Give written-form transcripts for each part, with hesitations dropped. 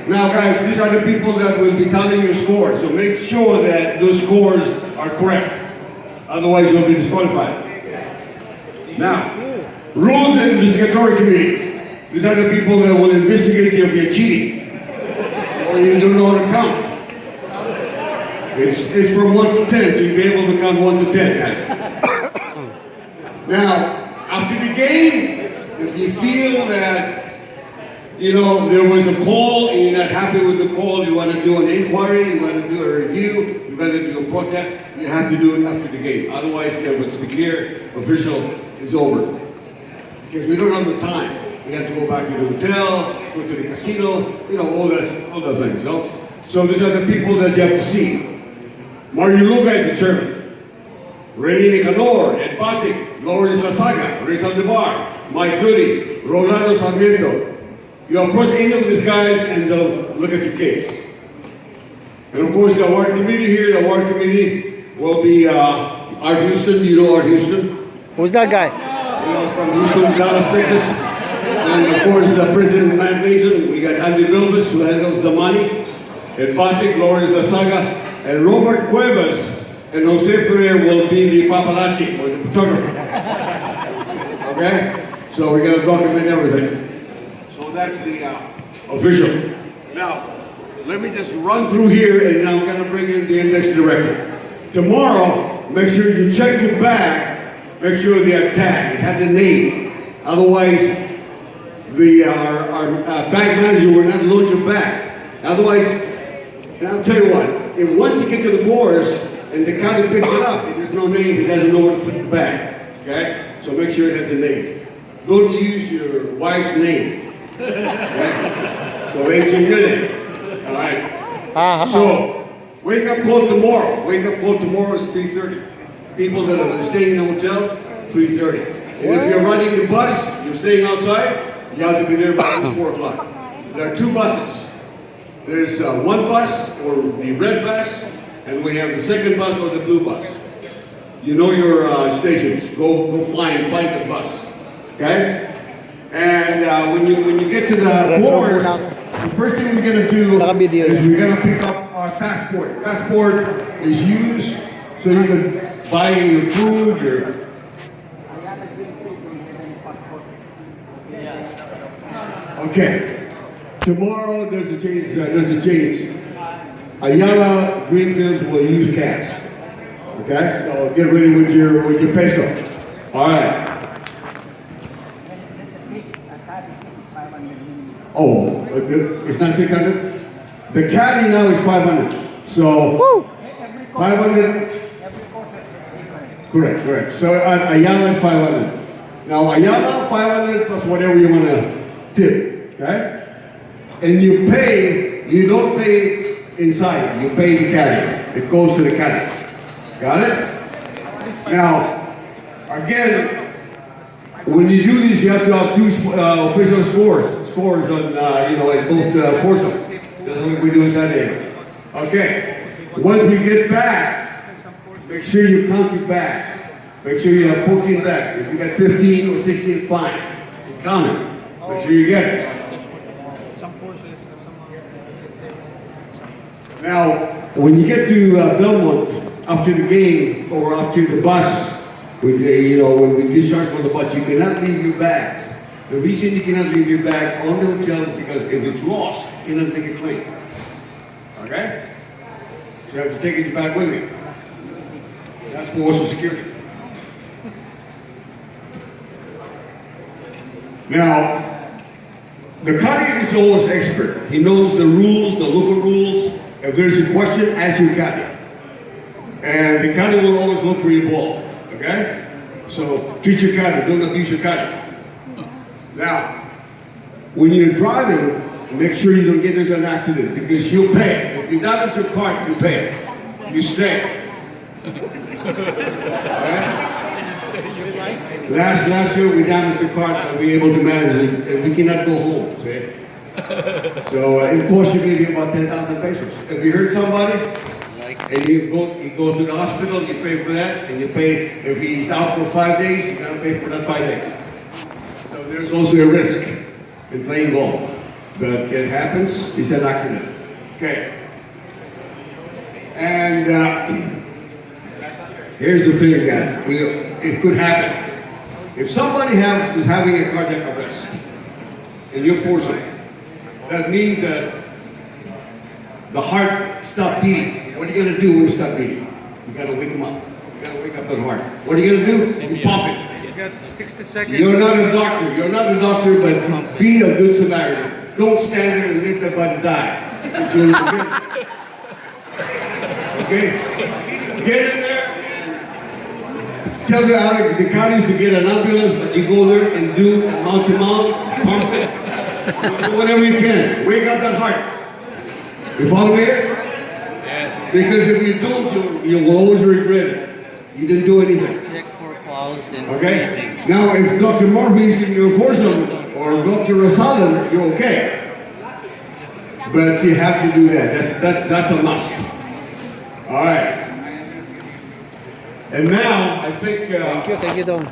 Now, guys, these are the people that will be telling your scores, so make sure that those scores are correct. Otherwise, you'll be disqualified. Now, Rules and Investigatory Committee. These are the people that will investigate you if you're cheating or you don't know how to count. It's from 1 to 10, so you'll be able to count 1 to 10, guys. Now, after the game, if you feel that there was a call and you're not happy with the call, you want to do an inquiry, you want to do a review, you want to do a protest, you have to do it after the game. Otherwise, if it's declared official, it's over. Because we don't have the time. We have to go back to the hotel, go to the casino, all those things. So these are the people that you have to see. Mario Luga is the chairman. Rene Nicanor, Ed Basic, Lawrence Lasaga, Rizal Debar, Mike Goody, Rolando Sarmiento. You approach any of these guys and they'll look at your case. And of course, the award committee here, the award committee will be Art Houston. You know Art Houston? Who's that guy? From Houston, Dallas, Texas. And of course, President Matt Mason. We got Andy Bilbis, who handles the money. Ed Basic, Lawrence Lasaga, and Robert Cuevas and Jose Ferrer will be the paparazzi or the photographer. Okay? So we got to document everything. So that's the official. Now, let me just run through here and now I'm going to bring in the index director. Tomorrow, make sure you check your bag. Make sure they are tagged. It has a name. Otherwise, our bank manager will not load your bag. Otherwise, and I'll tell you what, if once you get to the course and the county picks it up, if there's no name, he doesn't know where to put the bag. Okay? So make sure it has a name. Don't use your wife's name. Okay? So it's your name. All right? So, wake up call tomorrow. Wake up call tomorrow is 3:30. People that are staying in the hotel, 3:30. And if you're riding the bus, you're staying outside, you have to be there by 4 o'clock. There are 2 buses. There's one bus, or the red bus, and we have the second bus or the blue bus. You know your stations. Go find the bus. Okay? And when you get to the course, the first thing we're gonna do is we're gonna pick up our passport. Passport is used so you can buy your food, Okay. Tomorrow there's a change. Ayala Greenfields will use cash. Okay? So get ready with your peso. All right. Oh, it's not 600? The caddy now is 500. So 500. Correct. So Ayala is 500. Now Ayala 500 plus whatever you want to tip. Okay? And you don't pay inside, you pay the caddy. It goes to the caddy. Got it? Now, again, when you do this, you have to have 2 official scores on, at both courses. That's what we do in San Diego. Okay, once we get back, make sure you count your bags. Make sure you have 14 bags. If you got 15 or 16, fine. Count it. Make sure you get it. Now, when you get to Belmont after the game or after the bus, when we discharge from the bus, you cannot leave your bags. The reason you cannot leave your bag on the hotel is because if it's lost, you cannot take a claim. Okay? So you have to take it back with you. That's for Social Security. Now, the caddy is always expert. He knows the rules, the local rules. If there's a question, ask your caddy. And the caddy will always look for your ball. Okay? So treat your caddy, don't abuse your caddy. Now, when you're driving, make sure you don't get into an accident because you'll pay. If you damage your car, you pay. You stay. Alright? Last year we damaged the car, but we were able to manage it, and we cannot go home. See? So it costs you maybe about 10,000 pesos. If you hurt somebody, and he goes to the hospital, you pay for that, and you pay, if he's out for 5 days, you gotta pay for that 5 days. So there's also a risk in playing golf. but it happens. It's an accident. Okay. And here's the thing, guys. It could happen. If somebody is having a cardiac arrest and you're forcing, that means that the heart stopped beating. What are you going to do when it stops beating? You got to wake them up. You got to wake up the heart. What are you going to do? You pump it. You got 60 seconds. You're not a doctor. You're not a doctor, but be a good Samaritan. Don't stand there and let the body die. Okay? Get in there and tell the counties to get an ambulance, but you go there and do mouth to mouth, pump it, do whatever you can. Wake up that heart. You follow me here? Yes. Because if you don't, you will always regret it. You didn't do anything. Check for pulse and Okay? everything. Now, if Dr. Murphy is in your foursome or Dr. Rasalan, you're okay. But you have to do that. That's a must. All right. And now, I think Thank you, Dom.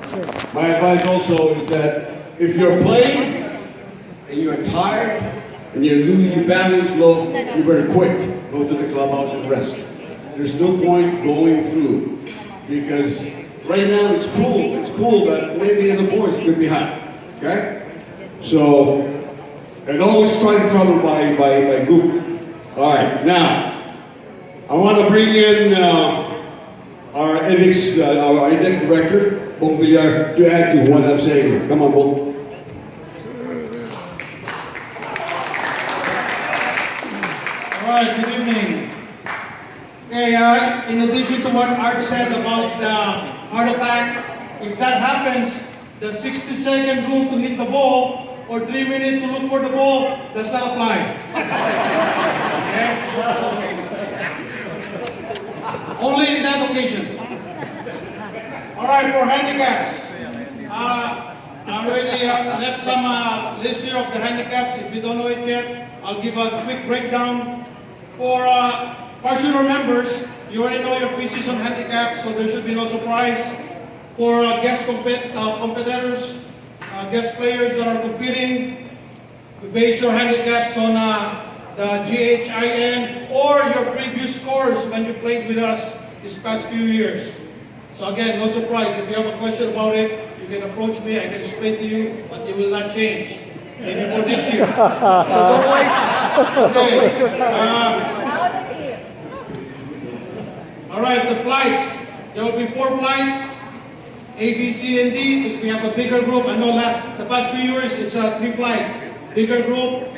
my advice also is that if you're playing and you're tired and your battery's low, you better quit. Go to the clubhouse and rest. There's no point going through because right now it's cool, but maybe in the boys could be hot. Okay? So, and always try to travel by group. All right, now I want to bring in our index director, Bong Villar, to add to what I'm saying here. Come on, Bong. All right, good evening. Okay, in addition to what Art said about the heart attack, if that happens, the 60-second rule to hit the ball or 3 minutes to look for the ball does not apply. Okay? Only in that occasion. All right, for handicaps. I already left some list here of the handicaps. If you don't know it yet, I'll give a quick breakdown. For partial members, you already know your preseason handicaps, so there should be no surprise. For guest competitors, guest players that are competing, you base your handicaps on the GHIN or your previous scores when you played with us this past few years. So again, no surprise. If you have a question about it, you can approach me. I can explain to you, but it will not change. Maybe for next year. All right, the flights. There will be 4 flights. A, B, C, and D, because we have a bigger group. I know that the past few years, it's 3 flights. Bigger group,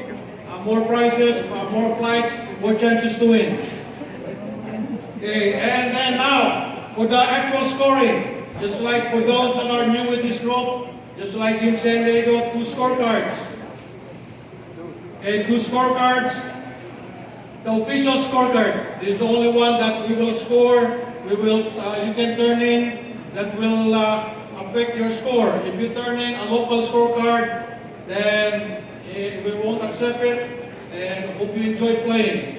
more prizes, more flights, more chances to win. Okay, and then now, for the actual scoring, just like for those that are new with this group, just like in San Diego, 2 scorecards. Okay, 2 scorecards. The official scorecard is the only one that we will score. You can turn in. That will affect your score. If you turn in a local scorecard, then we won't accept it, and hope you enjoy playing.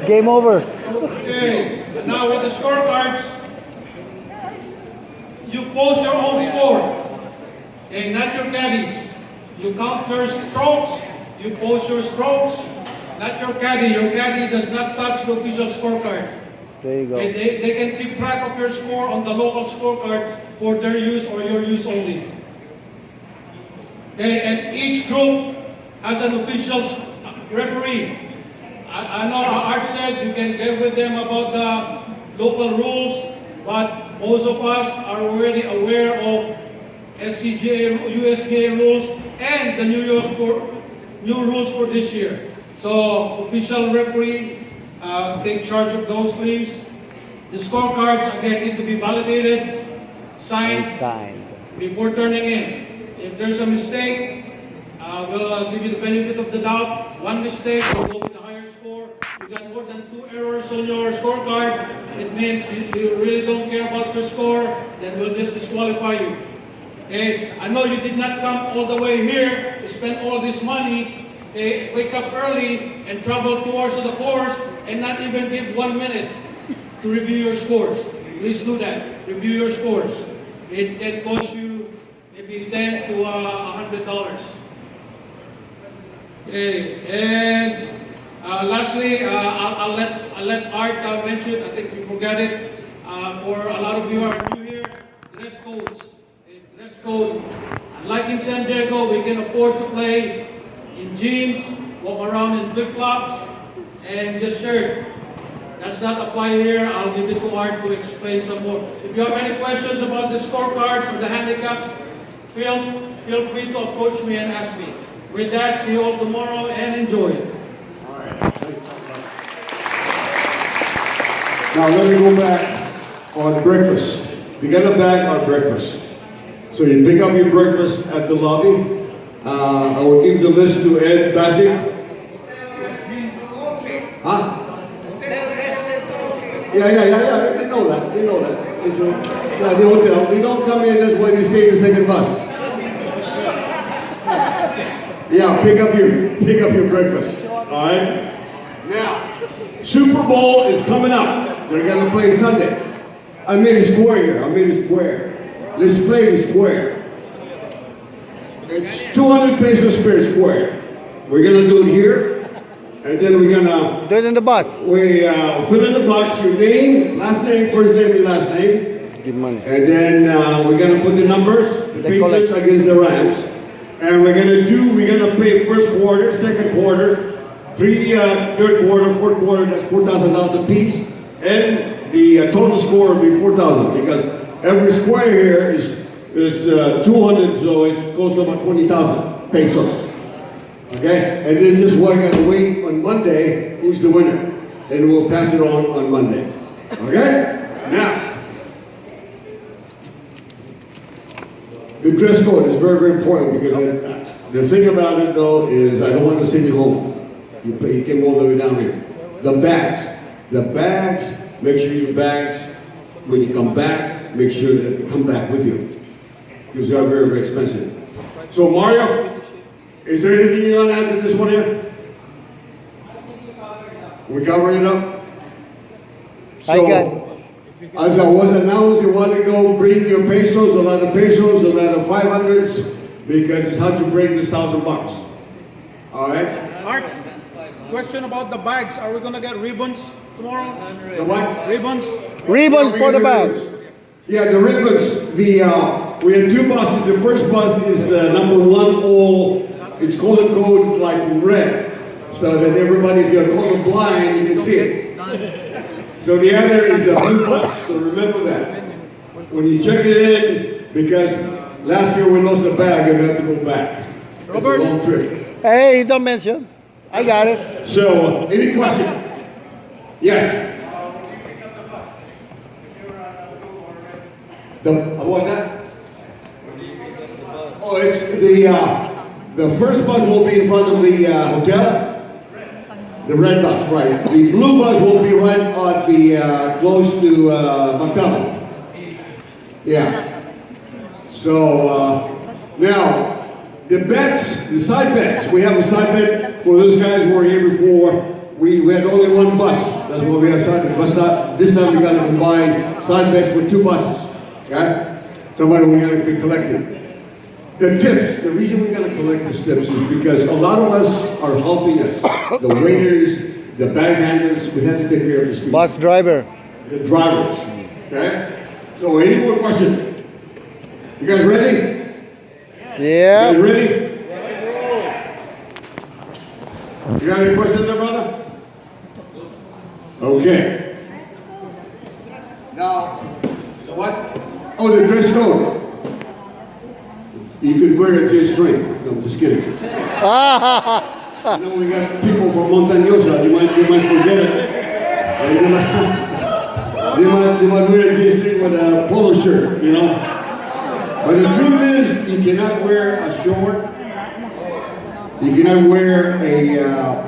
Game over. Okay, now with the scorecards, you post your own score, okay, not your caddies. You count your strokes, you post your strokes, not your caddy. Your caddy does not touch the official scorecard. There you go. Okay, they can keep track of your score on the local scorecard for their use or your use only. Okay, and each group has an official referee. I know Art said you can get with them about the local rules, but most of us are already aware of SCGA, USGA rules, and the new rules for this year. So, official referee, take charge of those, please. The scorecards, again, need to be validated, signed before turning in. If there's a mistake, we'll give you the benefit of the doubt. One mistake, we'll go with the higher score. You got more than 2 errors on your scorecard, it means you really don't care about your score, then we'll just disqualify you. Okay? I know you did not come all the way here to spend all this money. Okay, wake up early and travel 2 hours to the course and not even give 1 minute to review your scores. Please do that. Review your scores. It can cost you maybe $10 to $100. Okay, and lastly, I'll let Art mention. I think we forgot it. For a lot of you who are new here, dress codes. Okay, dress code. Unlike in San Diego, we can afford to play in jeans, walk around in flip flops, and just shirt. That's not apply here. I'll give it to Art to explain some more. If you have any questions about the scorecards or the handicaps, feel free to approach me and ask me. With that, see you all tomorrow and enjoy. All right. Now let me go back on breakfast. We got to back on breakfast. So you pick up your breakfast at the lobby. I will give the list to Ed Basic. Huh? Yeah. They know that. It's the hotel. They don't come in. That's why they stay in the second bus. Yeah, pick up your breakfast. All right. Now, Super Bowl is coming up. They're gonna play Sunday. I made a square here. Let's play the square. It's 200 pesos per square. We're gonna do it here, and then we're gonna Do it in the bus. we fill in the box your name, last name, first name, and last name. Give money. And then we're gonna put the numbers, the They Patriots collect. against the Rams. And we're gonna pay first quarter, second quarter, third quarter, fourth quarter, that's $4,000 a piece. And the total score will be 4,000 because every square here is 200, so it goes to about 20,000 pesos. Okay? And this is why I gotta wait on Monday, who's the winner. And we'll pass it on Monday. Okay? Now, the dress code is very, very important because the thing about it though is I don't want to send you home. You came all the way down here. The bags, make sure your bags, when you come back, make sure that they come back with you. Because they are very, very expensive. So Mario, is there anything you want to add to this one here? We covering it up? I got- As I was announced a while ago, bring your pesos, a lot of 500s, because it's hard to break this $1,000. All right? Art, question about the bags. Are we gonna get ribbons tomorrow? The what? Ribbons? Ribbons Yeah, for we the got bag. ribbons. Yeah, the ribbons. We have two buses. The first bus is number 1 all. It's color code like red, so that everybody, if you're colorblind, you can see it. So the other is a blue bus, so remember that. When you check it in, because last year we lost the bag and we had to go back. It's a Robert? long trip. Hey, don't mention. I got it. So, any question? Yes? What was that? Oh, it's the first bus will be in front of the hotel. The red bus, right. The blue bus will be right at the, close to, McDonald. Yeah. So, now, the bets, the side bets, we have a side bet for those guys who were here before. We had only one bus. That's why we have side bet. But this time we got to combine side bets for 2 buses. Okay? Somebody we got to be collecting. The tips, the reason we got to collect these tips is because a lot of us are helping us. The waiters, the bag handlers, we have to take care of the streets. Bus driver. The drivers. Okay? So any more questions? You guys ready? You Yeah. guys ready? You got any questions there, brother? Okay. Now, the what? Oh, the dress code. You could wear a J-string. No, I'm just kidding. You know, we got people from Montañosa. They might forget it. And they might wear a J-string with a polo shirt, you know. But the truth is, you cannot wear a short. You cannot wear a